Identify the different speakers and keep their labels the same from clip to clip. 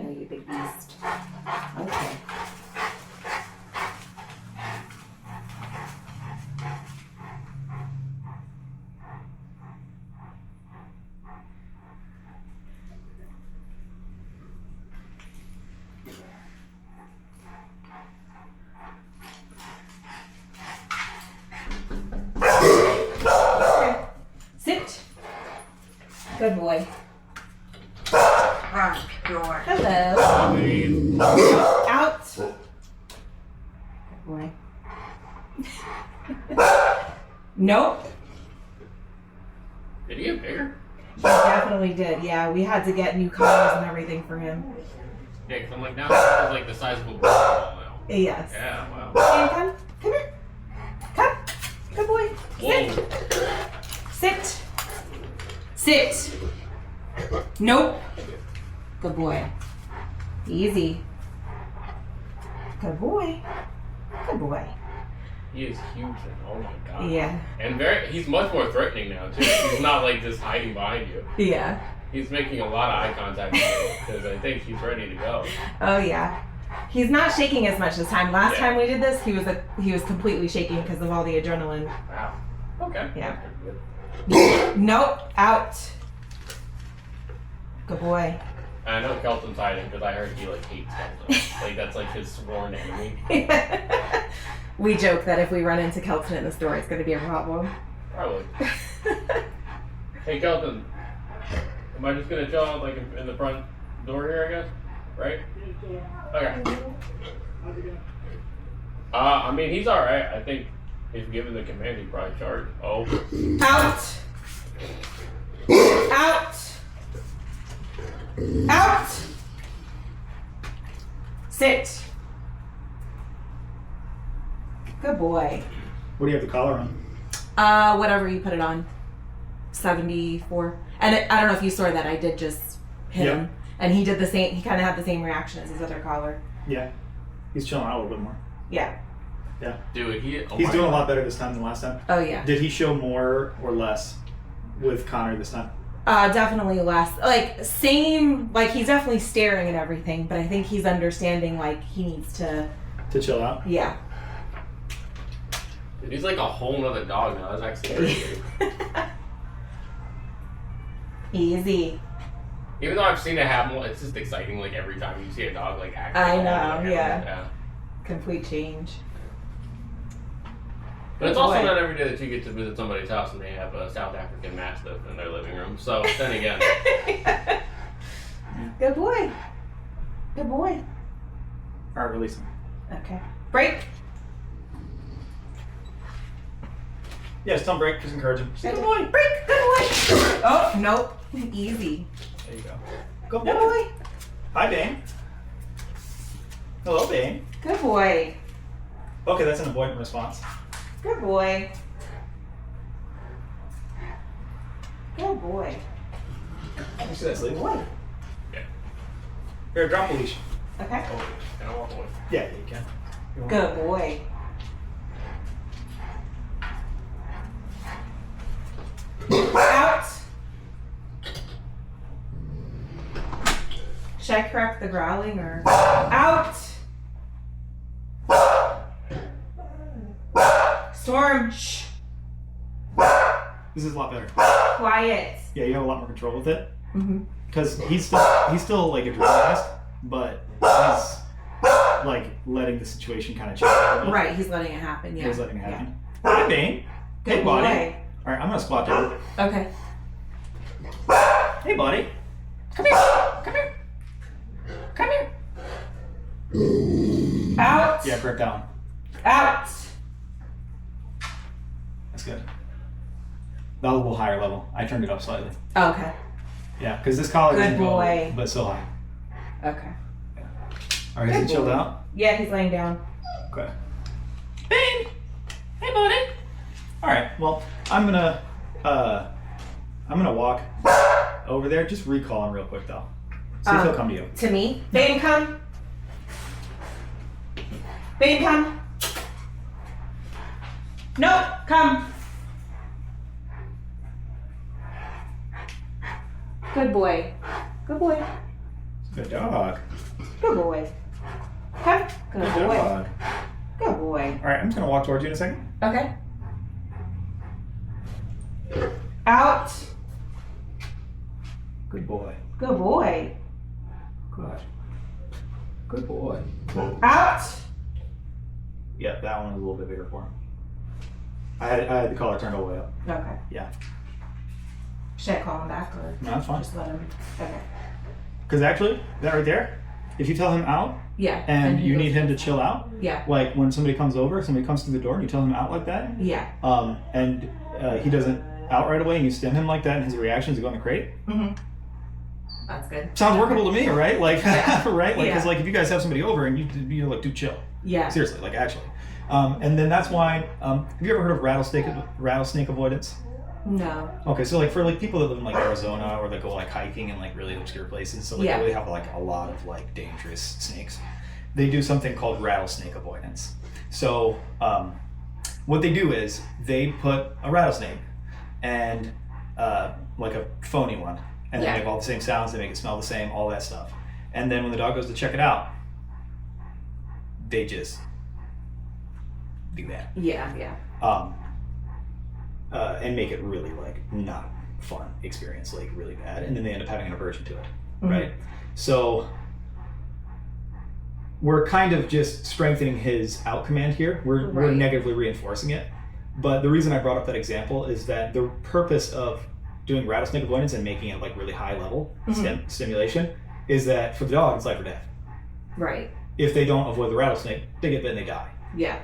Speaker 1: know, you big beast. Okay. Sit. Good boy. Hello. Out. Good boy. Nope.
Speaker 2: Did he get bigger?
Speaker 1: He definitely did. Yeah, we had to get new collars and everything for him.
Speaker 2: Yeah, because I'm like, now he's like the size of a ball now.
Speaker 1: Yes.
Speaker 2: Yeah, wow.
Speaker 1: And come here. Come. Good boy. Sit. Sit. Sit. Nope. Good boy. Easy. Good boy. Good boy.
Speaker 2: He is huge. Oh my god.
Speaker 1: Yeah.
Speaker 2: And he's much more threatening now too. He's not like just hiding behind you.
Speaker 1: Yeah.
Speaker 2: He's making a lot of eye contact with you because I think he's ready to go.
Speaker 1: Oh yeah. He's not shaking as much this time. Last time we did this, he was completely shaking because of all the adrenaline.
Speaker 2: Wow. Okay.
Speaker 1: Yeah. Nope. Out. Good boy.
Speaker 2: I know Kelton's hiding because I heard he like hates Kelton. Like that's like his sworn enemy.
Speaker 1: We joke that if we run into Kelton in the store, it's going to be a problem.
Speaker 2: Probably. Hey Kelton, am I just gonna chill out like in the front door here? I guess, right? Okay. I mean he's all right. I think if given the command, he'd probably charge. Oh.
Speaker 1: Out. Out. Out. Sit. Good boy.
Speaker 3: What do you have the collar on?
Speaker 1: Whatever you put it on. 74. And I don't know if you saw that. I did just hit him. And he did the same. He kind of had the same reaction as his other collar.
Speaker 3: Yeah. He's chilling out a little bit more.
Speaker 1: Yeah.
Speaker 3: Yeah.
Speaker 2: Dude,
Speaker 3: he's doing a lot better this time than last time.
Speaker 1: Oh, yeah.
Speaker 3: Did he show more or less with Connor this time?
Speaker 1: Definitely less. Like, same. Like, he's definitely staring at everything, but I think he's understanding, like, he needs to...
Speaker 3: To chill out?
Speaker 1: Yeah.
Speaker 2: Dude, he's like a whole nother dog now. That's actually crazy.
Speaker 1: Easy.
Speaker 2: Even though I've seen it happen, it's just exciting. Like every time you see a dog like act.
Speaker 1: I
Speaker 2: like
Speaker 1: know,
Speaker 2: a
Speaker 1: yeah. Complete change.
Speaker 2: But it's also not every day that you get to visit somebody's house and they have a South African Mastiff in their living room. So then again.
Speaker 1: Good boy. Good boy.
Speaker 3: All right, release him.
Speaker 1: Okay. Break.
Speaker 3: Yeah, just tell him break. Just encourage him.
Speaker 1: Good boy. Break. Good boy. Oh, nope. Easy.
Speaker 3: There you go. Go
Speaker 1: Good boy.
Speaker 3: Hi, Bane. Hello, Bane.
Speaker 1: Good boy.
Speaker 3: Okay, that's an avoidant response.
Speaker 1: Good boy. Good boy.
Speaker 3: Can you see that sleep?
Speaker 1: Good boy.
Speaker 2: Yeah.
Speaker 3: Here, drop the leash.
Speaker 1: Okay.
Speaker 2: Oh, can I walk away?
Speaker 3: Yeah, you can. You want-
Speaker 1: Good boy. Out. Should I correct the growling or out? Storm. Shh.
Speaker 3: This is a lot better.
Speaker 1: Quiet.
Speaker 3: Yeah, you have a lot more control with it.
Speaker 1: Mm-hmm.
Speaker 3: Because he's still like adrenalized, but he's like letting the situation kind of change a little bit.
Speaker 1: Right, he's letting it happen. Yeah.
Speaker 3: He's letting it happen. Hi, Bane.
Speaker 1: Good
Speaker 3: Hey, buddy.
Speaker 1: boy.
Speaker 3: All right, I'm gonna squat down.
Speaker 1: Okay.
Speaker 3: Hey, buddy.
Speaker 1: Come here. Come here. Come here. Out.
Speaker 3: Yeah, correct down.
Speaker 1: Out.
Speaker 3: That's good. That was a little higher level. I turned it up slightly.
Speaker 1: Okay.
Speaker 3: Yeah, because this collar
Speaker 1: Good
Speaker 3: isn't
Speaker 1: boy.
Speaker 3: going, but still high.
Speaker 1: Okay.
Speaker 3: All right, is he chilled out?
Speaker 1: Yeah, he's laying down.
Speaker 3: Okay. Bane. Hey, buddy. All right. Well, I'm gonna walk over there. Just recall him real quick though. See if he'll come to you.
Speaker 1: To me. Bane, come. Bane, come. No, come. Good boy. Good boy.
Speaker 3: Good dog.
Speaker 1: Good boy. Come. Good
Speaker 3: Good
Speaker 1: boy.
Speaker 3: dog.
Speaker 1: Good boy.
Speaker 3: All right, I'm just gonna walk towards you in a second.
Speaker 1: Okay. Out.
Speaker 3: Good boy.
Speaker 1: Good boy.
Speaker 3: Good. Good boy.
Speaker 1: Out.
Speaker 3: Yep, that one was a little bit bigger for him. I had the collar turned all the way up.
Speaker 1: Okay.
Speaker 3: Yeah.
Speaker 1: Should I call him back or
Speaker 3: No, that's fine.
Speaker 1: just let him? Okay.
Speaker 3: Because actually, that right there, if you tell him out
Speaker 1: Yeah.
Speaker 3: and
Speaker 1: he
Speaker 3: you
Speaker 1: goes-
Speaker 3: need him to chill out,
Speaker 1: Yeah.
Speaker 3: like when somebody comes over, somebody comes through the door and you tell him out like that,
Speaker 1: Yeah.
Speaker 3: and he doesn't out right away and you stem him like that and his reaction is to go in the crate,
Speaker 1: That's good.
Speaker 3: sounds workable to me, right? Like,
Speaker 1: Yeah.
Speaker 3: right? Like, because
Speaker 1: Yeah.
Speaker 3: like if you guys have somebody over and you're like, dude, chill.
Speaker 1: Yeah.
Speaker 3: Seriously, like actually. And then that's why, have you ever heard of rattlesnake avoidance?
Speaker 1: No.
Speaker 3: Okay, so like for like people that live in like Arizona or that go like hiking in like really obscure places, so like
Speaker 1: Yeah.
Speaker 3: they really have like a lot of like dangerous snakes. They do something called rattlesnake avoidance. So what they do is they put a rattlesnake and like a phony one, and they
Speaker 1: Yeah.
Speaker 3: make all the same sounds, they make it smell the same, all that stuff. And then when the dog goes to check it out, they just do that.
Speaker 1: Yeah. Yeah.
Speaker 3: And make it really like not fun experience, like really bad, and then they end up having an aversion to it,
Speaker 1: Mhm.
Speaker 3: right? So we're kind of just strengthening his out command here. We're
Speaker 1: Right.
Speaker 3: negatively reinforcing it. But the reason I brought up that example is that the purpose of doing rattlesnake avoidance and making it like really high level stimulation is that for the dog it's life or death.
Speaker 1: Right.
Speaker 3: If they don't avoid the rattlesnake, they get bit and they die.
Speaker 1: Yeah.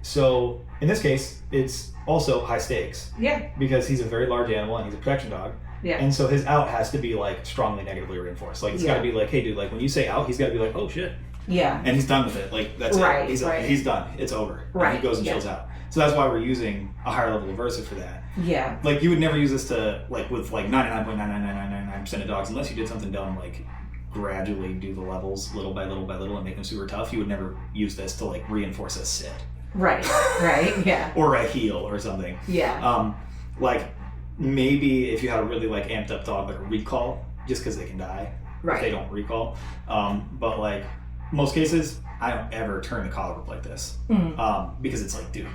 Speaker 3: So in this case, it's also high stakes
Speaker 1: Yeah.
Speaker 3: because he's a very large animal and he's a protection dog.
Speaker 1: Yeah.
Speaker 3: And so his out has to be like strongly negatively reinforced. Like it's got to be like, hey dude, like when you say out, he's got to be like, oh shit.
Speaker 1: Yeah.
Speaker 3: And he's done with it. Like that's
Speaker 1: Right,
Speaker 3: it.
Speaker 1: right.
Speaker 3: He's done. It's over. And
Speaker 1: Right,
Speaker 3: he goes and
Speaker 1: yeah.
Speaker 3: chills out. So that's why we're using a higher level aversive for that.
Speaker 1: Yeah.
Speaker 3: Like you would never use this to like with like 99.99999% of dogs unless you did something dumb like gradually do the levels little by little by little and make them super tough. You would never use this to like reinforce a sit
Speaker 1: Right. Right. Yeah.
Speaker 3: or a heel or something.
Speaker 1: Yeah.
Speaker 3: Like maybe if you had a really like amped up dog like a recall, just because they can die if
Speaker 1: Right.
Speaker 3: they don't recall. But like most cases, I don't ever turn the collar up like this because it's like, dude,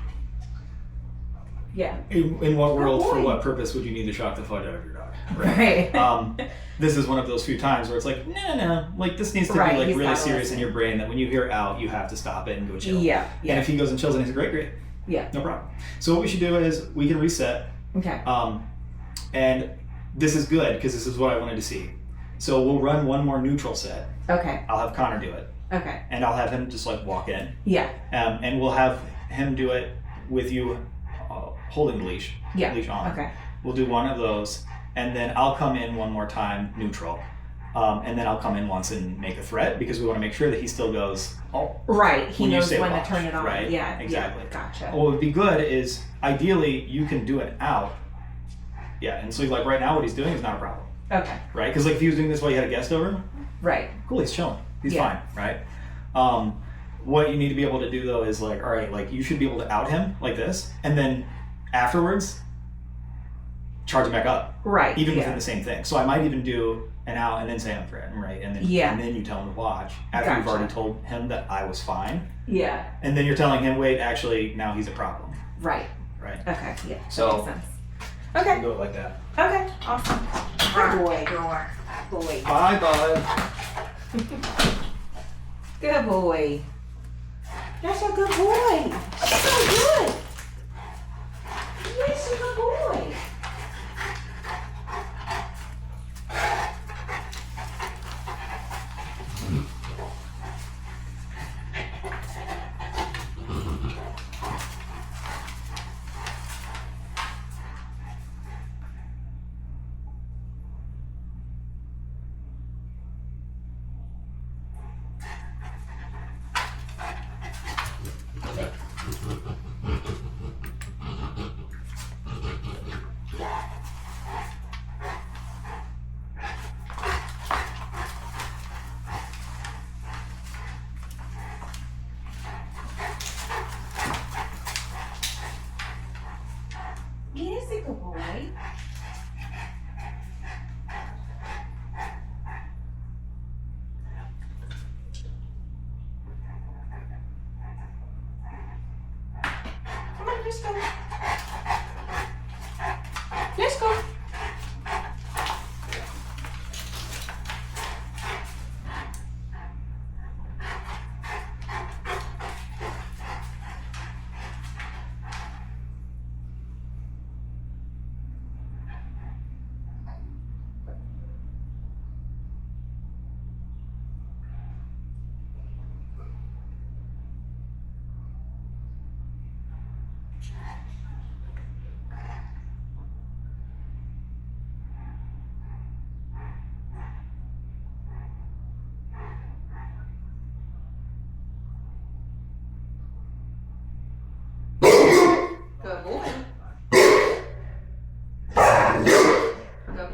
Speaker 1: Yeah.
Speaker 3: in what world, for
Speaker 1: boy.
Speaker 3: what purpose would you need to shock the fudge out of your dog?
Speaker 1: Right.
Speaker 3: This is one of those few times where it's like, no, like this needs to
Speaker 1: Right,
Speaker 3: be like
Speaker 1: he's
Speaker 3: really
Speaker 1: gotta
Speaker 3: serious
Speaker 1: listen.
Speaker 3: in your brain that when you hear out, you have to stop it and go chill.
Speaker 1: Yeah.
Speaker 3: And
Speaker 1: Yeah.
Speaker 3: if he goes and chills and he's great,
Speaker 1: Yeah.
Speaker 3: no problem. So what we should do is we can reset.
Speaker 1: Okay.
Speaker 3: And this is good because this is what I wanted to see. So we'll run one more neutral set.
Speaker 1: Okay.
Speaker 3: I'll have Connor do it,
Speaker 1: Okay.
Speaker 3: and I'll have him just like walk in,
Speaker 1: Yeah.
Speaker 3: and we'll have him do it with you holding the leash
Speaker 1: Yeah.
Speaker 3: on.
Speaker 1: Okay.
Speaker 3: We'll do one of those, and then I'll come in one more time neutral, and then I'll come in once and make a threat because we want to make sure that he still goes, oh.
Speaker 1: Right. He
Speaker 3: When you
Speaker 1: knows
Speaker 3: say
Speaker 1: when
Speaker 3: watch,
Speaker 1: to turn it on.
Speaker 3: right?
Speaker 1: Yeah.
Speaker 3: Exactly.
Speaker 1: Yeah. Gotcha.
Speaker 3: What would be good is ideally you can do it out. Yeah, and so like right now what he's doing is not a problem,
Speaker 1: Okay.
Speaker 3: right? Because like if he was doing this while you had a guest over,
Speaker 1: Right.
Speaker 3: cool, he's chilling, he's
Speaker 1: Yeah.
Speaker 3: fine, right? What you need to be able to do though is like, all right, like you should be able to out him like this, and then afterwards charge him back up,
Speaker 1: Right.
Speaker 3: even
Speaker 1: yeah.
Speaker 3: within the same thing. So I might even do an out and then say I'm threatened, right? And then
Speaker 1: Yeah.
Speaker 3: and then you tell him to watch after you've
Speaker 1: Gotcha.
Speaker 3: already told him that I was fine,
Speaker 1: Yeah.
Speaker 3: and then you're telling him, wait, actually now he's a problem,
Speaker 1: Right.
Speaker 3: right?
Speaker 1: Okay. Yeah.
Speaker 3: So-
Speaker 1: that makes sense. Okay.
Speaker 3: Do it like that.
Speaker 1: Okay. Awesome. Good boy. Boy.
Speaker 3: Bye, bud.
Speaker 1: Good boy. That's a good boy. So good. Yes, a good boy.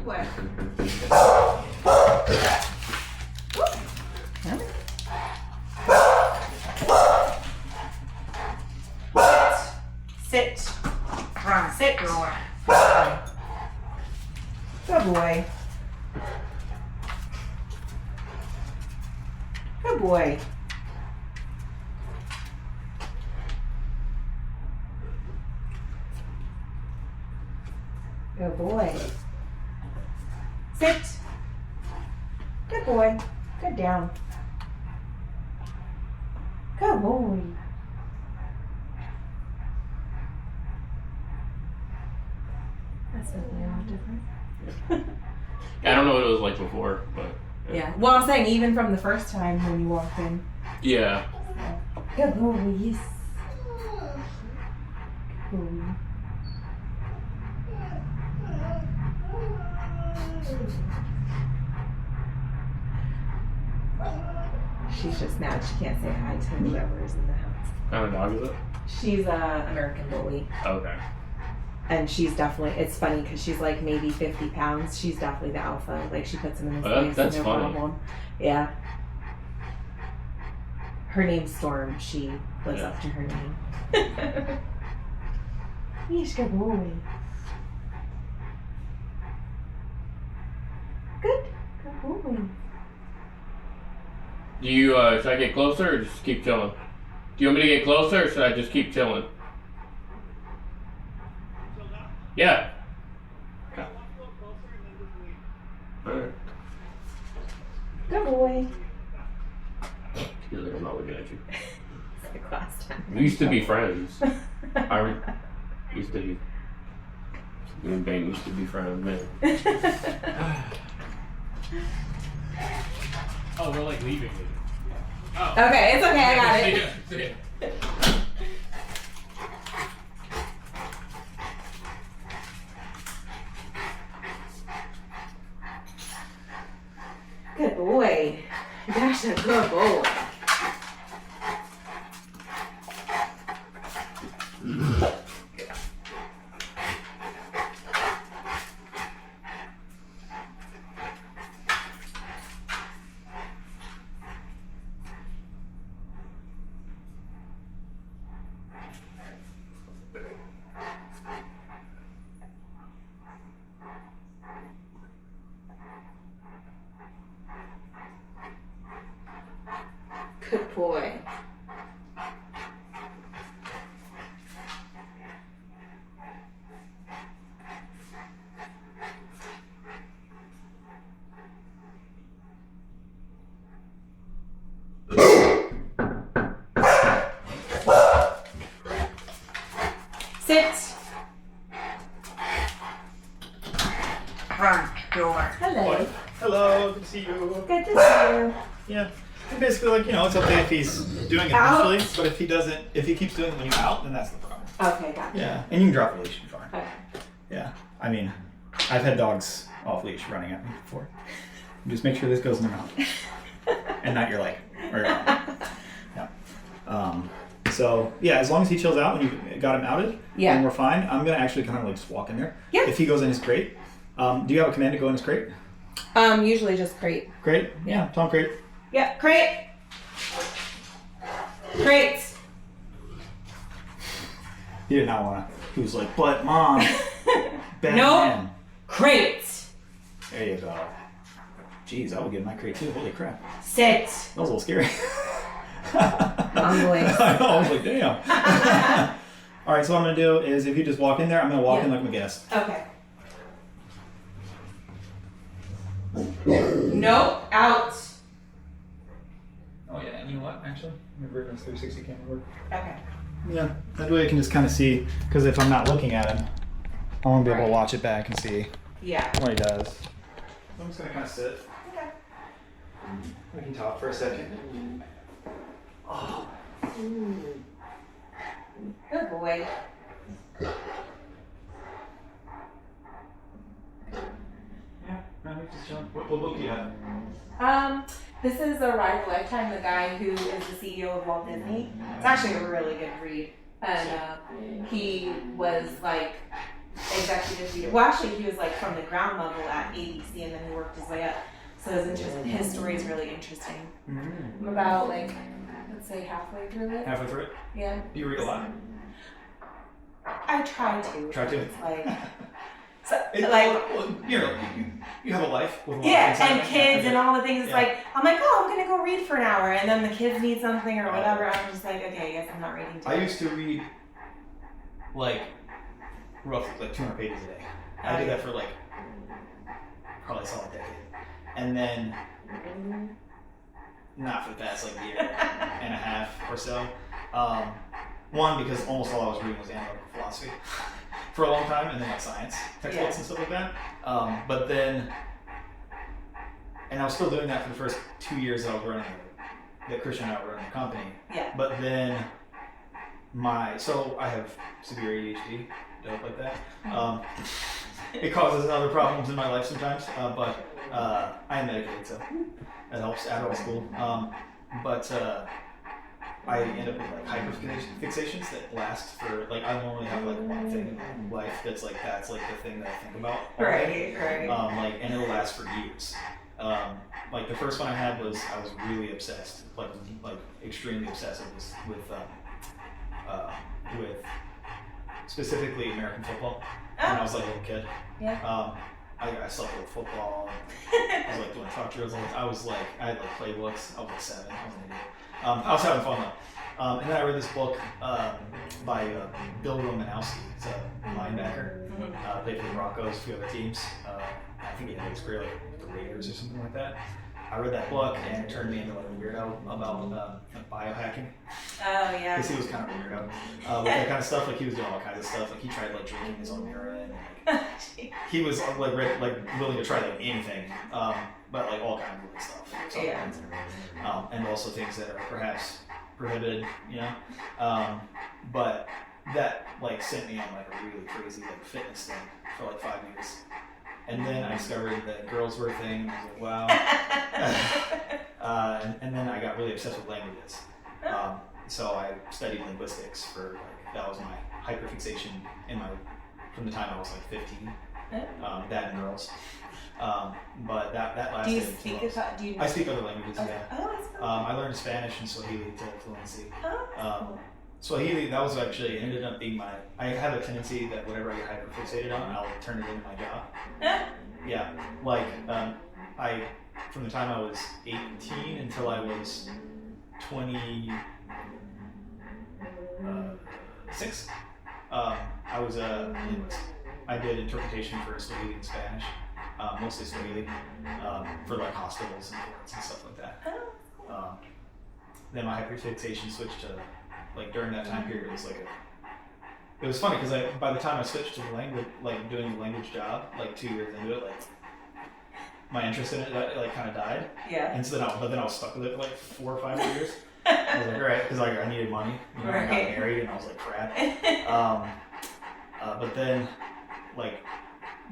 Speaker 1: Good boy. Sit. Come on, sit, girl. Good boy. Good boy. Good boy. Sit. Good boy. Good down. Good boy. That's definitely a lot different.
Speaker 2: I don't know what it was like before, but
Speaker 1: Yeah. Well, I'm saying even from the first time when you walked in.
Speaker 2: yeah.
Speaker 1: Good boy. Yes. Good boy. She's just mad she can't say hi to whoever is in the house.
Speaker 2: What kind of dog is it?
Speaker 1: She's a American Bully.
Speaker 2: Okay.
Speaker 1: And she's definitely, it's funny because she's like maybe 50 pounds. She's definitely the alpha. Like she puts him in his place.
Speaker 2: That's
Speaker 1: no
Speaker 2: funny.
Speaker 1: problem. Yeah. Her name's Storm. She lives up to her name. Yes, good boy. Good. Good boy.
Speaker 2: Do you, should I get closer or just keep chilling? Do you want me to get closer or should I just keep chilling? Yeah. Okay. Alright.
Speaker 1: Good boy.
Speaker 2: You're like, I'm not looking at you.
Speaker 1: It's like last time.
Speaker 2: We used to be friends. I used to be. Me and Bane used to be friends, man. Oh, we're like leaving. Oh.
Speaker 1: Okay, it's okay, I got it.
Speaker 2: See ya.
Speaker 1: Good boy. That's a good boy. Good boy. Sit. Front door. Hello.
Speaker 3: Hello, good to see you.
Speaker 1: Good to see you.
Speaker 3: Yeah. And basically, like, it's okay if he's doing it
Speaker 1: Out.
Speaker 3: initially, but if he keeps doing it when you're out, then that's the problem.
Speaker 1: Okay, gotcha.
Speaker 3: Yeah. And you can drop a leash, you're fine.
Speaker 1: Okay.
Speaker 3: Yeah. I mean, I've had dogs off leash running at me before. Just make sure this goes in their mouth. And not your leg. Or your arm. Yeah. So, yeah, as long as he chills out when you got him outed,
Speaker 1: Yeah.
Speaker 3: then we're fine. I'm going to actually kind of like just walk in there.
Speaker 1: Yeah.
Speaker 3: If he goes in his crate. Do you have a command to go in his crate?
Speaker 1: Usually just crate.
Speaker 3: Crate? Yeah. Tom crate.
Speaker 1: Yep, crate. Crates.
Speaker 3: He did not want to. He was like, but mom, bad
Speaker 1: Nope.
Speaker 3: man.
Speaker 1: Crates.
Speaker 3: There you go. Jeez, I would get in my crate too. Holy crap.
Speaker 1: Sit.
Speaker 3: That was a little scary.
Speaker 1: Mom voice.
Speaker 3: I know, I was like, damn. All right, so what I'm going to do is if you just walk in there, I'm going to walk in like my guest.
Speaker 1: Okay. Nope. Out.
Speaker 3: Oh, yeah, and you know what, actually? Let me bring this 360 camera work.
Speaker 1: Okay.
Speaker 3: Yeah, that way I can just kind of see, because if I'm not looking at him, I want to be able to watch it back and see
Speaker 1: Yeah.
Speaker 3: what he does. I'm just going to kind of sit.
Speaker 1: Okay.
Speaker 3: We can talk for a second. Oh.
Speaker 1: Good boy.
Speaker 3: Yeah, no, he's just chilling. What book do you have?
Speaker 1: This is A Ride of a Lifetime, the guy who is the CEO of Walt Disney. It's actually a really good read. And he was like executive leader. Well, actually, he was like from the ground level at ABC, and then he worked his way up. So his story is really interesting. I'm about like, let's say halfway through it.
Speaker 3: Halfway through it?
Speaker 1: Yeah.
Speaker 3: Do you read a lot?
Speaker 1: I try to.
Speaker 3: Try to?
Speaker 1: It's like, so,
Speaker 3: well, you have a life with a lot
Speaker 1: yeah,
Speaker 3: of things
Speaker 1: and kids and all the things. It's
Speaker 3: Yeah.
Speaker 1: like, I'm like, oh, I'm going to go read for an hour. And then the kids need something or whatever. I'm just like, okay, I guess I'm not reading
Speaker 3: I used to read like roughly like 200 pages a day. I did that for like probably a solid decade. And then not for the past like year and a half or so. One, because almost all I was reading was analytical philosophy for a long time, and then like science textbooks and stuff like that. But then, and I was still doing that for the first 2 years that I was running that Christian and I were running the company.
Speaker 1: Yeah.
Speaker 3: But then so I have severe ADHD, dope like that. It causes other problems in my life sometimes, but I am medicated, so that helps. Adderall school. I end up with like hyperfixations that last for like I normally have like one thing in my life that's like the thing that I think about.
Speaker 1: Right.
Speaker 3: And it'll last for years. Like the first one I had was I was really obsessed, like extremely obsessive with specifically American football when I was like a little kid.
Speaker 1: Yeah.
Speaker 3: I slept with football. I was like doing talk drills. I had like playbooks. I was like 7. I was an idiot. I was having fun though. And then I read this book by Bill Romanowski. It's a linebacker. Played for the Broncos, a few other teams. I think he had his career like the Raiders or something like that. I read that book and it turned me into like a weirdo about biohacking.
Speaker 1: Oh yeah.
Speaker 3: Because he was kind of a weirdo with that kind of stuff. Like he was doing all kinds of stuff. Like he tried like drinking his own urine. And, like, he was like willing to try like anything, but like all kinds of weird stuff.
Speaker 1: Yeah.
Speaker 3: And also things that are perhaps prohibited, you know. But that like sent me on like a really crazy like fitness thing for like 5 years. And then I discovered that girls were a thing. I was like, wow. And then I got really obsessed with languages. So I studied linguistics for like, that was my hyperfixation from the time I was like 15. That and girls. But that lasted.
Speaker 1: Do you speak
Speaker 3: I speak other languages,
Speaker 1: okay.
Speaker 3: yeah.
Speaker 1: Oh, that's cool.
Speaker 3: I learned Spanish and Swahili to fluency.
Speaker 1: Oh, that's cool.
Speaker 3: Swahili, that was actually, ended up being I have a tendency that whatever I get hyperfixated on, I'll turn it into my job. Yeah, like, from the time I was 18 until I was 26, I was a linguist. I did interpretation for Swahili and Spanish, mostly Swahili, for like hospitals and courts and stuff like that. Then my hyperfixation switched to, like during that time period, it was funny because by the time I switched to the language, like doing the language job, like 2 years into it, like my interest in it like kind of died.
Speaker 1: Yeah.
Speaker 3: And so then I was stuck with it for like 4 or 5 years. I was like, all right, because like I needed money. You know, I got married and I was like, crap. But then, like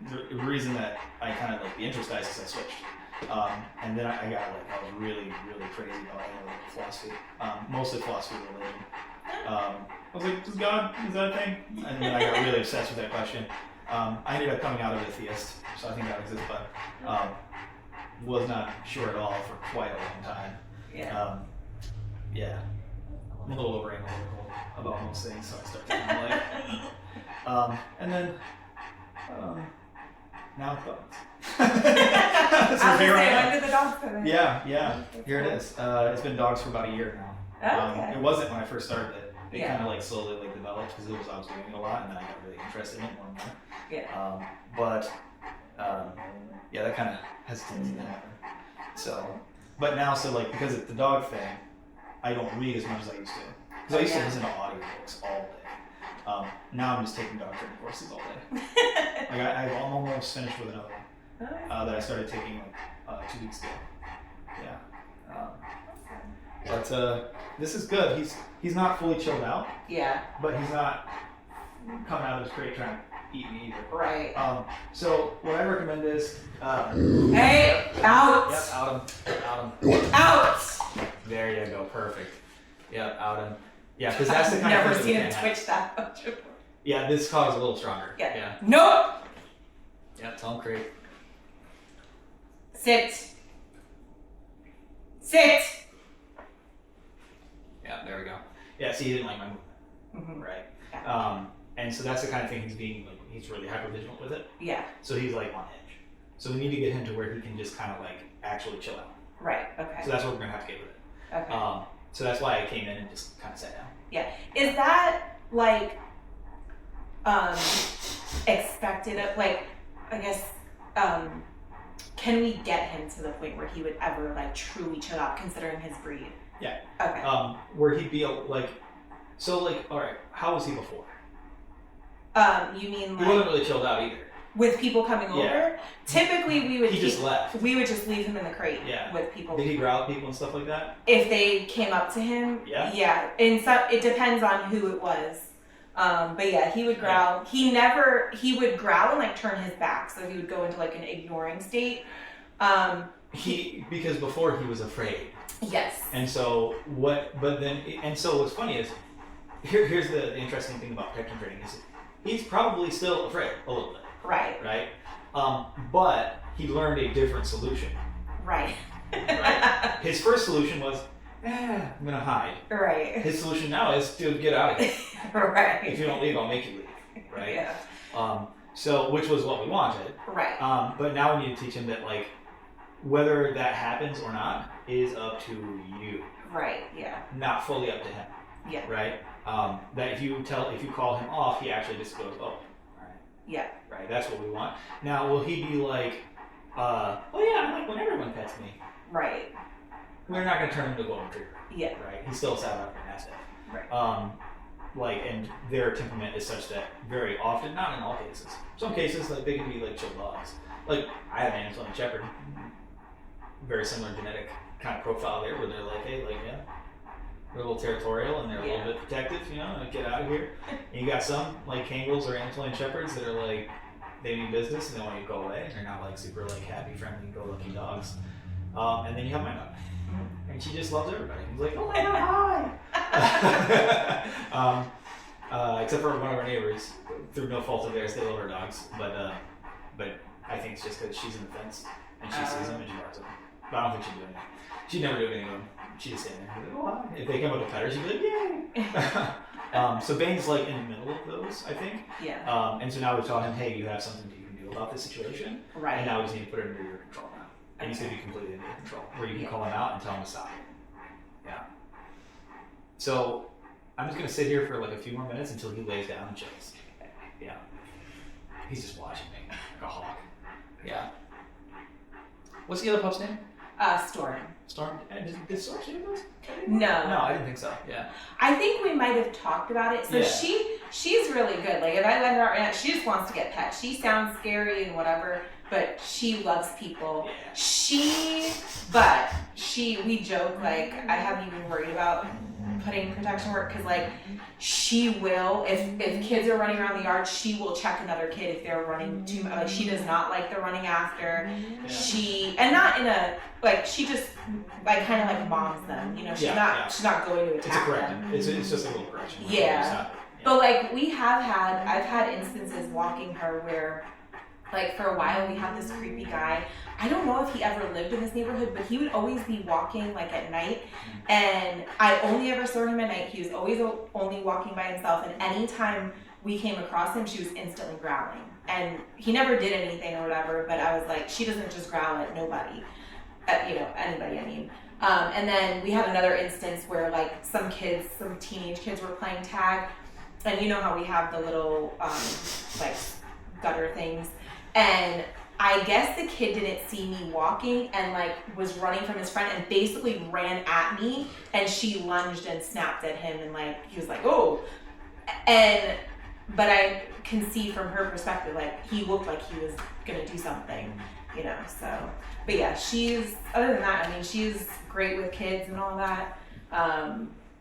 Speaker 3: the reason that I kind of like the interest died is because I switched. And then I was really, really crazy about analytical philosophy, mostly philosophy of religion. I was like, is that a thing? And then I got really obsessed with that question. I ended up coming out of atheist, so I think that exists, but was not sure at all for quite a long time.
Speaker 1: Yeah.
Speaker 3: Yeah. I'm a little over analytical about most things, so I started thinking like, and then now it's dogs.
Speaker 1: I was gonna say, when did the dogs come in?
Speaker 3: Yeah. Here it is. It's been dogs for about a year now.
Speaker 1: Okay.
Speaker 3: It wasn't when I first started it. It
Speaker 1: Yeah.
Speaker 3: kind of like slowly like developed because I was doing it a lot, and then I got really interested in it more and more.
Speaker 1: Yeah.
Speaker 3: Yeah, that kind of has a tendency to happen. So, but now, like because it's the dog thing, I don't read as much as I used to. Because I used to listen to audiobooks all day. Now I'm just taking dog training courses all day. Like I'm almost finished with another one that I started taking like 2 weeks ago. Yeah. But this is good. He's not fully chilled out.
Speaker 1: Yeah.
Speaker 3: But he's not coming out of his crate trying to eat me either.
Speaker 1: Right.
Speaker 3: So what I recommend is
Speaker 1: hey, out.
Speaker 3: Yep, out him.
Speaker 1: Out.
Speaker 3: There you go, perfect. Yep, out him. Yeah, because that's the kind of
Speaker 1: Never
Speaker 3: thing
Speaker 1: seen
Speaker 3: that
Speaker 1: him
Speaker 3: we can't
Speaker 1: twitch that much before.
Speaker 3: Yeah, this collar is a little stronger.
Speaker 1: Yeah. Nope.
Speaker 3: Yeah, tell him crate.
Speaker 1: Sit. Sit.
Speaker 3: Yeah, there we go. Yeah, see, he didn't like my movement, right?
Speaker 1: Yeah.
Speaker 3: And so that's the kind of thing he's really hyper vigilant with it.
Speaker 1: Yeah.
Speaker 3: So he's like on edge. So we need to get him to where he can just kind of like actually chill out.
Speaker 1: Right. Okay.
Speaker 3: So that's what we're gonna have to get with it.
Speaker 1: Okay.
Speaker 3: So that's why I came in and just kind of sat down.
Speaker 1: Yeah. Is that like expected of, like, I guess, can we get him to the point where he would ever like truly chill out considering his breed?
Speaker 3: Yeah.
Speaker 1: Okay.
Speaker 3: Where he'd be like, so like, all right, how was he before?
Speaker 1: You mean
Speaker 3: He
Speaker 1: like
Speaker 3: wasn't really chilled out either.
Speaker 1: with people coming over? Typically we would
Speaker 3: just left.
Speaker 1: We would just leave him in the crate with people.
Speaker 3: Did he growl at people and stuff like that?
Speaker 1: If they came up to him, yeah. And so it depends on who it was. But yeah, he would growl. Yeah. He would growl and like turn his back, so he would go into like an ignoring state.
Speaker 3: Because before he was afraid.
Speaker 1: Yes.
Speaker 3: And so what's funny is, here's the interesting thing about protection training is he's probably still afraid a little bit.
Speaker 1: Right.
Speaker 3: Right? But he learned a different solution.
Speaker 1: Right.
Speaker 3: Right? His first solution was, I'm gonna hide.
Speaker 1: Right.
Speaker 3: His solution now is to get out of here.
Speaker 1: Right.
Speaker 3: If you don't leave, I'll make you leave. Right?
Speaker 1: Yeah.
Speaker 3: So which was what we wanted.
Speaker 1: Right.
Speaker 3: But now we need to teach him that like whether that happens or not is up to you.
Speaker 1: Right. Yeah.
Speaker 3: Not fully up to him.
Speaker 1: Yeah.
Speaker 3: Right? That if you call him off, he actually just goes, oh, all right.
Speaker 1: Yeah.
Speaker 3: Right. That's what we want. Now, will he be like, oh yeah, I like when everyone pets me.
Speaker 1: Right.
Speaker 3: We're not gonna turn him into a golden retriever.
Speaker 1: Yeah.
Speaker 3: Right. He's still a South African Mastiff.
Speaker 1: Right.
Speaker 3: And their temperament is such that very often, not in all cases, some cases like they can be like chill dogs. Like I have an Anatolian Shepherd, very similar genetic kind of profile there, where they're like, hey, like they're a little territorial and they're a little bit protective, like, get out of here. And you got some like Kangles or Anatolian Shepherds that are like they mean business and they want you to go away. And they're not like super like happy, friendly, go-lucky dogs. And then you have my dog. And she just loves everybody. He's like, oh my god, hi! Except for one of our neighbors, through no fault of theirs, they love our dogs. But I think it's just because she's in the fence and she sees them and she barks at them. But I don't think she'd do anything. She'd never do anything to them. She'd just stand there. Like, oh, hi. If they come up to pet her, she'd be like, yay! So Bane's like in the middle of those, I think.
Speaker 1: Yeah.
Speaker 3: And so now we've taught him, hey, you have something that you can do about this situation.
Speaker 1: Right. And
Speaker 3: now we just need to put it under your control now. And he's going to be completely under your control, where you can call him out and tell him to stop. Yeah. So I'm just going to sit here for like a few more minutes until he lays down and chills. Yeah. He's just watching me like a hawk. Yeah. What's the other pup's name?
Speaker 1: Storm.
Speaker 3: Storm? Did Storm shave those?
Speaker 1: No.
Speaker 3: No, I didn't think so. Yeah.
Speaker 1: I think we might have talked about it. So she's really good. Like if I let her out right now, she just wants to get pet. She sounds scary and whatever, but she loves people. Yeah. We joke, like, I haven't even worried about putting protection work because, like, she will, if kids are running around the yard, she will check another kid if they're running too much. Like, she does not like the running after. Yeah. And not in a, like, she just, like, kind of like moms them. She's not going to attack them.
Speaker 3: It's just a little correction.
Speaker 1: Yeah. But, like, I've had instances walking her where, like, for a while we had this creepy guy. I don't know if he ever lived in this neighborhood, but he would always be walking like at night, and I only ever saw him at night. He was always only walking by himself, and anytime we came across him, she was instantly growling. And he never did anything or whatever, but I was like, she doesn't just growl at nobody, anybody, I mean. And then we had another instance where, like, some teenage kids were playing tag, and you know how we have the little, like, gutter things, and I guess the kid didn't see me walking and, like, was running from his friend and basically ran at me, and she lunged and snapped at him, and, like, he was like, oh. But I can see from her perspective, like, he looked like he was gonna do something, so. But yeah, other than that, I mean, she's great with kids and all that.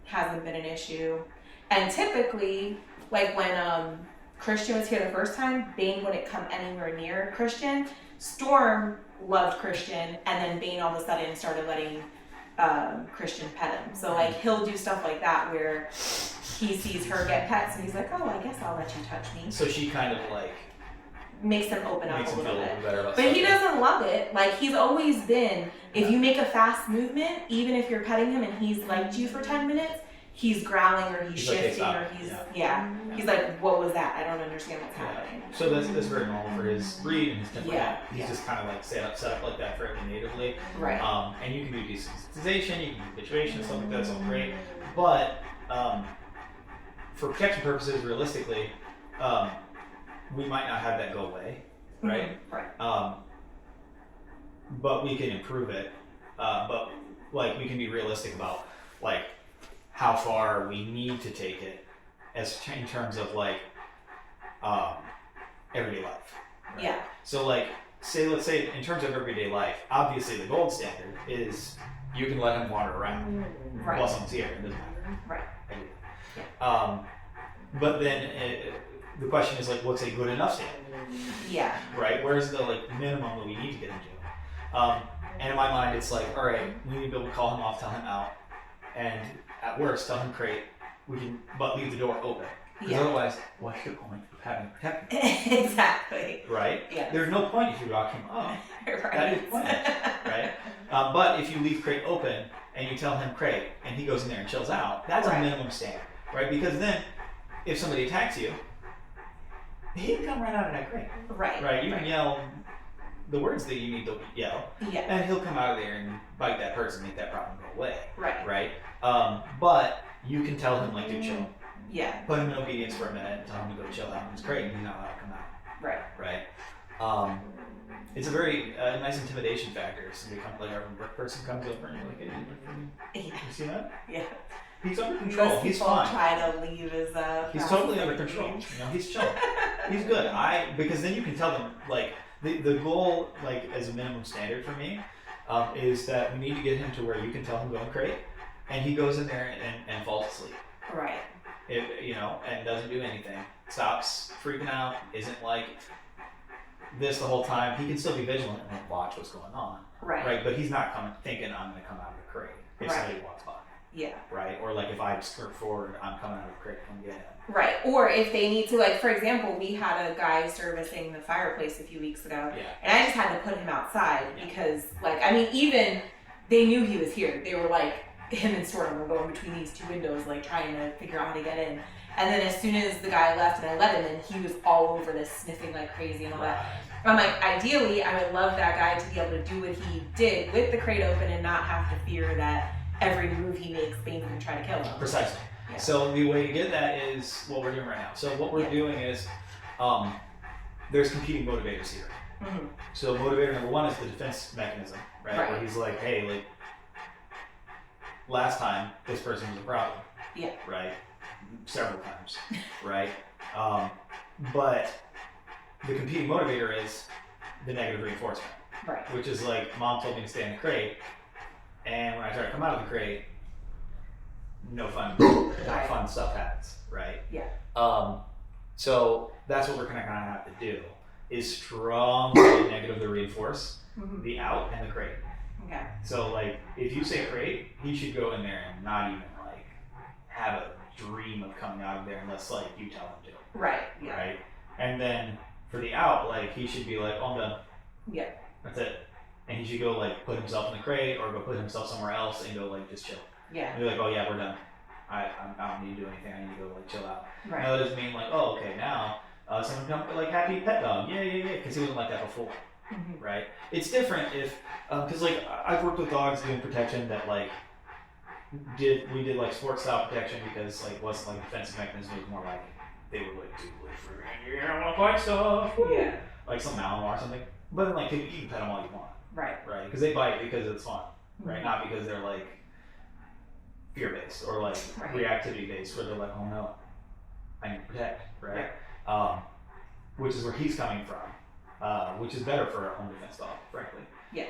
Speaker 1: Hasn't been an issue. And typically, like, when Christian was here the first time, Bane wouldn't come anywhere near Christian. Storm loved Christian, and then Bane all of a sudden started letting Christian pet him. So like he'll do stuff like that where he sees her get pets and he's like, oh, I guess I'll let you touch me.
Speaker 3: So she kind of like
Speaker 1: makes him open up
Speaker 3: makes
Speaker 1: a
Speaker 3: him feel
Speaker 1: little
Speaker 3: a
Speaker 1: bit.
Speaker 3: little better about
Speaker 1: But
Speaker 3: stuff.
Speaker 1: he doesn't love it. Like he's always been, if you make a fast movement, even if you're petting him and he's liked you for 10 minutes, he's growling or he's
Speaker 3: He's like, "Hey,
Speaker 1: shifting
Speaker 3: stop."
Speaker 1: or he's
Speaker 3: Yeah.
Speaker 1: He's like, what was that? I don't understand what's happening.
Speaker 3: So that's very normal for his breed and his temperament.
Speaker 1: Yeah,
Speaker 3: He's
Speaker 1: yeah.
Speaker 3: just kind of like set up like that for him natively.
Speaker 1: Right.
Speaker 3: And you can do desensitization, you can do habituation, stuff like that. It's all great. But for protection purposes, realistically, we might not have that go away, right?
Speaker 1: Right.
Speaker 3: But we can improve it. But like we can be realistic about like how far we need to take it as in terms of like everyday life. Right?
Speaker 1: Yeah.
Speaker 3: So like let's say in terms of everyday life, obviously the gold standard is you can let him wander around
Speaker 1: Right.
Speaker 3: while someone's here. It doesn't matter.
Speaker 1: Right.
Speaker 3: But then the question is like, what's a good enough standard?
Speaker 1: Yeah.
Speaker 3: Right? Where's the like minimum that we need to get him to? And in my mind, it's like, all right, we need to be able to call him off, tell him out, and at worst, tell him crate. We can, but leave the door open. Because
Speaker 1: Yeah.
Speaker 3: otherwise, what's the point of having to protect him?
Speaker 1: Exactly.
Speaker 3: Right?
Speaker 1: Yeah.
Speaker 3: There's no point if you lock him up.
Speaker 1: Right.
Speaker 3: That is pointless, right? But if you leave crate open and you tell him crate and he goes in there and chills out, that's
Speaker 1: Right.
Speaker 3: a minimum standard, right? Because then, if somebody attacks you, he can come right out of that crate,
Speaker 1: Right.
Speaker 3: right? You can yell the words that you need to yell,
Speaker 1: Yeah.
Speaker 3: and he'll come out of there and bite that person, make that problem go away,
Speaker 1: Right.
Speaker 3: right? But you can tell him like to chill,
Speaker 1: Yeah.
Speaker 3: put him in obedience for a minute, and tell him to go chill out in his crate, and he's not allowed to come out,
Speaker 1: Right.
Speaker 3: right? It's a very nice intimidation factor. Somebody comes, like our work person comes over and you're like, hey,
Speaker 1: Yeah.
Speaker 3: you see that?
Speaker 1: Yeah.
Speaker 3: He's under control.
Speaker 1: Most
Speaker 3: He's
Speaker 1: people
Speaker 3: fine.
Speaker 1: try to leave his
Speaker 3: He's totally under control. You know, he's chill. He's good. Because then you can tell them like the goal, like as a minimum standard for me, is that we need to get him to where you can tell him go and crate, and he goes in there and falls asleep.
Speaker 1: Right.
Speaker 3: And doesn't do anything. Stops freaking out. Isn't like this the whole time. He can still be vigilant and like, watch what's going on.
Speaker 1: Right.
Speaker 3: Right. But he's not thinking I'm going to come out of the crate if
Speaker 1: Right.
Speaker 3: somebody walks by.
Speaker 1: Yeah.
Speaker 3: Right. Or like if I skirt forward, I'm coming out of the crate. Come get him.
Speaker 1: Right. Or if they need to, like, for example, we had a guy servicing the fireplace a few weeks ago,
Speaker 3: Yeah.
Speaker 1: and I just had to put him outside
Speaker 3: Yeah.
Speaker 1: because, like, I mean, even they knew he was here. They were like, him and Storm were going between these two windows, like, trying to figure out how to get in. And then as soon as the guy left and I let him in, he was all over this, sniffing like crazy and all that. I'm like, ideally, I would love that guy to be able to do what he did with the crate open and not have to fear that every move he makes, Bane's gonna try to kill him.
Speaker 3: Precisely.
Speaker 1: Yeah.
Speaker 3: So the way to get that is what we're doing right now. So what we're
Speaker 1: Yeah.
Speaker 3: doing is, there's competing motivators here.
Speaker 1: Mm-hmm.
Speaker 3: So motivator number one is the defense mechanism, right?
Speaker 1: Right.
Speaker 3: Where he's like, hey, like last time this person was a problem.
Speaker 1: Yeah.
Speaker 3: Right. Several times. Right. But the competing motivator is the negative reinforcement,
Speaker 1: Right.
Speaker 3: which is like mom told me to stay in the crate, and when I try to come out of the crate, no fun stuff happens, right?
Speaker 1: Yeah.
Speaker 3: So that's what we're gonna kind of have to do is strongly negatively reinforce
Speaker 1: Mm-hmm.
Speaker 3: the out and the crate.
Speaker 1: Okay.
Speaker 3: So like if you say crate, he should go in there and not even like have a dream of coming out of there unless like you tell him to.
Speaker 1: Right. Yeah.
Speaker 3: Right? And then for the out, like he should be like, oh, I'm done.
Speaker 1: Yeah.
Speaker 3: That's it. And he should go like put himself in the crate or go put himself somewhere else and go like just chill.
Speaker 1: Yeah.
Speaker 3: And be like, oh yeah, we're done. I don't need to do anything. I need to go like chill out.
Speaker 1: Right.
Speaker 3: Now that doesn't mean like, oh okay, now someone come like happy pet dog, yeah, because he wasn't like that before,
Speaker 1: Mm-hmm.
Speaker 3: right? It's different if because like I've worked with dogs doing protection that like we did like sport style protection because like it wasn't like a defensive mechanism. It was more like they would like do like for you don't want to fight stuff,
Speaker 1: Yeah.
Speaker 3: like some Malinois or something. But then like you can pet them all you want,
Speaker 1: Right.
Speaker 3: right? Because they bite because it's fun, right?
Speaker 1: Mhm.
Speaker 3: Not because they're like fear based or like
Speaker 1: Right.
Speaker 3: reactivity based, where they're like, oh no, I need to protect, right? Which is where he's coming from, which is better for a home defense dog, frankly.
Speaker 1: Yeah.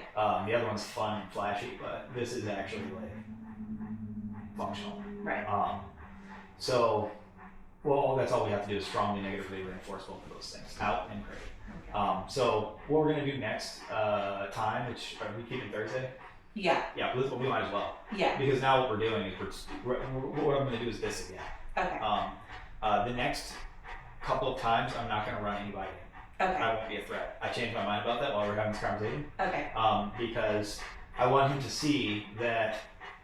Speaker 3: The other one's fun and flashy, but this is actually like functional.
Speaker 1: Right.
Speaker 3: So, well, that's all we have to do is strongly negatively reinforce both of those things, out and crate.
Speaker 1: Okay.
Speaker 3: So what we're gonna do next time, which are we keeping Thursday?
Speaker 1: Yeah.
Speaker 3: Yeah, we might as well.
Speaker 1: Yeah.
Speaker 3: Because now what we're doing is what I'm going to do is this again.
Speaker 1: Okay.
Speaker 3: The next couple of times, I'm not going to run anybody in.
Speaker 1: Okay.
Speaker 3: I won't be a threat. I changed my mind about that while we're having this conversation.
Speaker 1: Okay.
Speaker 3: Because I want him to see that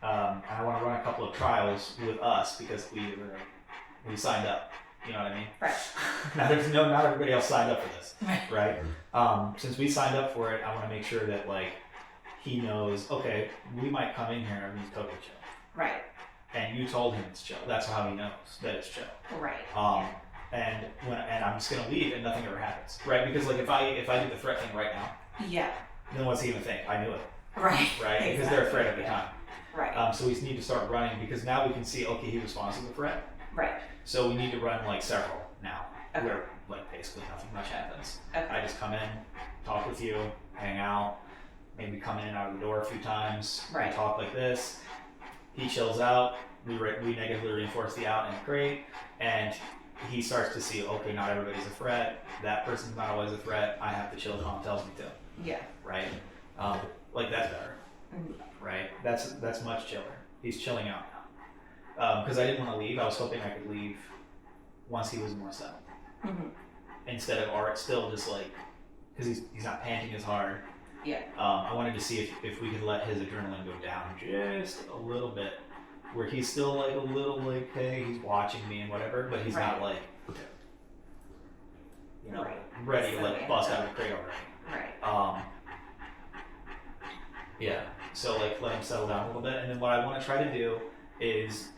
Speaker 3: I want to run a couple of trials with us because we signed up. You know what I mean?
Speaker 1: Right.
Speaker 3: Not everybody else signed up for this,
Speaker 1: Right.
Speaker 3: right? Since we signed up for it, I want to make sure that like he knows. Okay, we might come in here and everything's totally chill.
Speaker 1: Right.
Speaker 3: And you told him it's chill. That's how he knows that it's chill.
Speaker 1: Right.
Speaker 3: And I'm just gonna leave and nothing ever happens, right? Because like if I do the threat thing right now,
Speaker 1: Yeah.
Speaker 3: then what's he gonna think? I knew it,
Speaker 1: Right.
Speaker 3: right? Because they're afraid at the time.
Speaker 1: Right.
Speaker 3: So we need to start running because now we can see, okay, he responds to the threat.
Speaker 1: Right.
Speaker 3: So we need to run like several now,
Speaker 1: Okay.
Speaker 3: where like basically nothing much happens.
Speaker 1: Okay.
Speaker 3: I just come in, talk with you, hang out, maybe come in and out of the door a few times,
Speaker 1: Right.
Speaker 3: we talk like this. He chills out. We negatively reinforce the out in the crate, and he starts to see, okay, not everybody's a threat. That person's not always a threat. I have to chill. Tom tells me to.
Speaker 1: Yeah.
Speaker 3: Right. Like that's better.
Speaker 1: Mhm.
Speaker 3: Right. That's much chiller. He's chilling out now. Because I didn't want to leave. I was hoping I could leave once he was more settled.
Speaker 1: Mhm.
Speaker 3: Instead of Art still just like, because he's not panting as hard.
Speaker 1: Yeah.
Speaker 3: I wanted to see if we could let his adrenaline go down just a little bit, where he's still like a little like, hey, he's watching me and whatever, but he's not like, you know,
Speaker 1: Right.
Speaker 3: ready to
Speaker 1: So,
Speaker 3: like
Speaker 1: yeah.
Speaker 3: bust out of the crate already.
Speaker 1: Right.
Speaker 3: Yeah. So like let him settle down a little bit, and then what I want to try to do is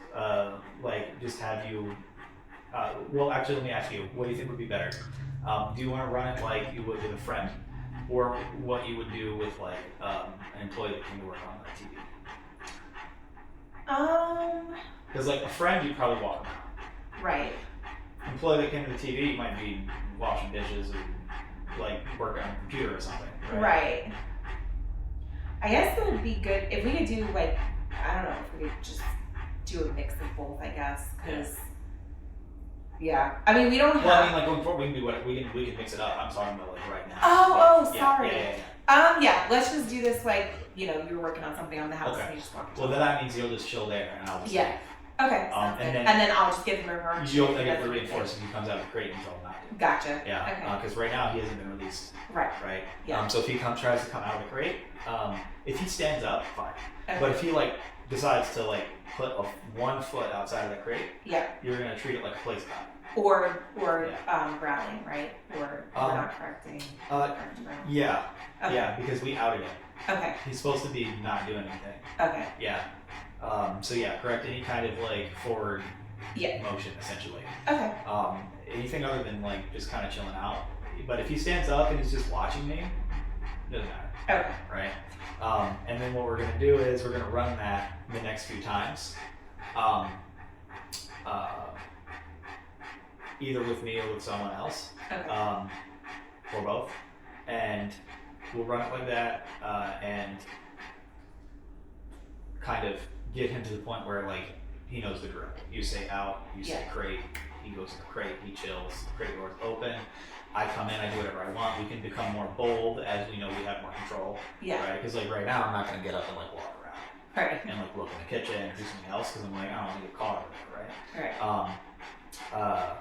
Speaker 3: like just have you. Well, actually, let me ask you, what do you think would be better? Do you want to run it like you would with a friend, or what you would do with like an employee that came to work on the TV? Because like a friend, you'd probably walk around.
Speaker 1: Right.
Speaker 3: Employee that came to the TV might be washing dishes or like working on a computer or something.
Speaker 1: Right. I guess it would be good if we could do like, I don't know, if we could just do a mix of both, I guess, because yeah, I mean we don't have.
Speaker 3: Well, I mean, like going forward, we can do what we can mix it up. I'm talking about like right now.
Speaker 1: Oh,
Speaker 3: Yeah,
Speaker 1: sorry.
Speaker 3: Yeah.
Speaker 1: Yeah, let's just do this like, you know, you were working on something on the house
Speaker 3: Okay.
Speaker 1: and you just walked.
Speaker 3: Well, then that means you'll just chill there, and I'll just
Speaker 1: Yeah. Okay.
Speaker 3: and
Speaker 1: and
Speaker 3: then-
Speaker 1: then I'll just give him a run.
Speaker 3: You'll get the reinforce if he comes out of the crate and tell him not to.
Speaker 1: Gotcha.
Speaker 3: Yeah.
Speaker 1: Okay.
Speaker 3: Because right now he hasn't been released.
Speaker 1: Right.
Speaker 3: Right.
Speaker 1: Yeah.
Speaker 3: So if he tries to come out of the crate, if he stands up, fine.
Speaker 1: Okay.
Speaker 3: But if he like decides to like put one foot outside of the crate,
Speaker 1: Yeah.
Speaker 3: you're gonna treat it like a place cop.
Speaker 1: Or growling, right? Or we're not correcting.
Speaker 3: Yeah.
Speaker 1: Okay.
Speaker 3: Yeah, because we outed him.
Speaker 1: Okay.
Speaker 3: He's supposed to be not doing anything.
Speaker 1: Okay.
Speaker 3: Yeah. So yeah, correct any kind of like forward
Speaker 1: Yeah.
Speaker 3: motion essentially.
Speaker 1: Okay.
Speaker 3: Anything other than like just kind of chilling out. But if he stands up and he's just watching me, it doesn't matter.
Speaker 1: Okay.
Speaker 3: Right? And then what we're gonna do is we're gonna run that the next few times. Either with me or with someone else.
Speaker 1: Okay.
Speaker 3: Or both. And we'll run it like that, and kind of get him to the point where like he knows the drill. You say out, you say crate, he goes to the crate, he chills, the crate door's open. I come in, I do whatever I want. We can become more bold as we know we have more control.
Speaker 1: Yeah.
Speaker 3: Right? Because like right now, I'm not gonna get up and like walk around
Speaker 1: Right.
Speaker 3: and like look in the kitchen and do something else because I'm like I don't want to get caught or whatever,
Speaker 1: Right.
Speaker 3: right?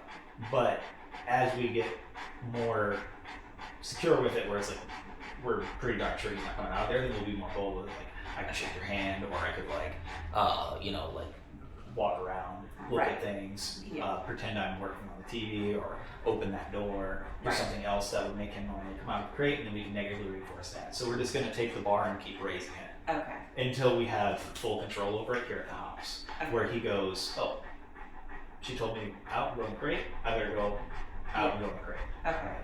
Speaker 3: But as we get more secure with it, where it's like we're pretty darn sure he's not coming out there, then we'll be more bold with it. Like I can shake your hand, or I could like like walk around, look at things, pretend I'm working on the TV, or open that door, or something else that would make him normally come out of the crate, and then we can negatively reinforce that. So we're just going to take the bar and keep raising it until we have full control over it here at the house, where he goes, oh, she told me out and go in the crate, I better go out and go in the crate.
Speaker 1: Okay.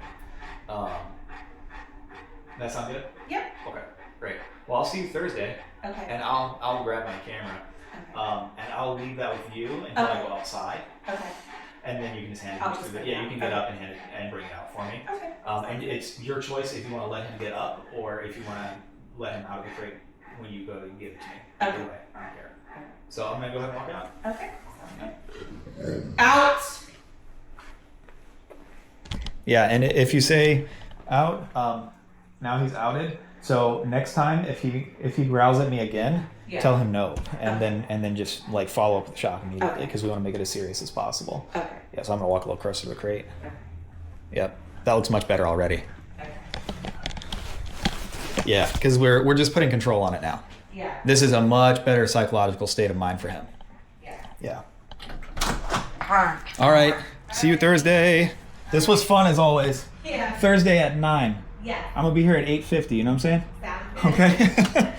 Speaker 3: That sound good?
Speaker 1: Yep.
Speaker 3: Okay, great. Well, I'll see you Thursday,
Speaker 1: Okay.
Speaker 3: and I'll grab my camera, and I'll leave that with you until I go outside,
Speaker 1: Okay.
Speaker 3: and then you can just hand
Speaker 1: I'll
Speaker 3: it
Speaker 1: just
Speaker 3: to me.
Speaker 1: bring it
Speaker 3: Yeah, you
Speaker 1: out.
Speaker 3: can get up and hand it and bring it out for me.
Speaker 1: Okay.
Speaker 3: And it's your choice if you want to let him get up or if you want to let him out of the crate when you go to give it to me.
Speaker 1: Okay.
Speaker 3: Either way, I don't care. So I'm gonna go ahead and walk out.
Speaker 1: Okay. Out.
Speaker 3: Yeah, and if you say out, now he's outed, So next time, if he growls at me again,
Speaker 1: Yeah.
Speaker 3: tell him no, and
Speaker 1: Okay.
Speaker 3: then just like follow up with the shock immediately
Speaker 1: Okay.
Speaker 3: because we want to make it as serious as possible.
Speaker 1: Okay.
Speaker 3: Yeah. So I'm gonna walk a little closer to the crate.
Speaker 1: Okay.
Speaker 3: Yep. That looks much better already.
Speaker 1: Okay.
Speaker 3: Yeah, because we're just putting control on it now.
Speaker 1: Yeah.
Speaker 3: This is a much better psychological state of mind for him.
Speaker 1: Yeah.
Speaker 3: Yeah. All right. See you Thursday. This was fun as always.
Speaker 1: Yeah.
Speaker 3: Thursday at 9.
Speaker 1: Yeah.
Speaker 3: I'm gonna be here at 8:50. You know what I'm saying?
Speaker 1: Sounds good.
Speaker 3: Okay.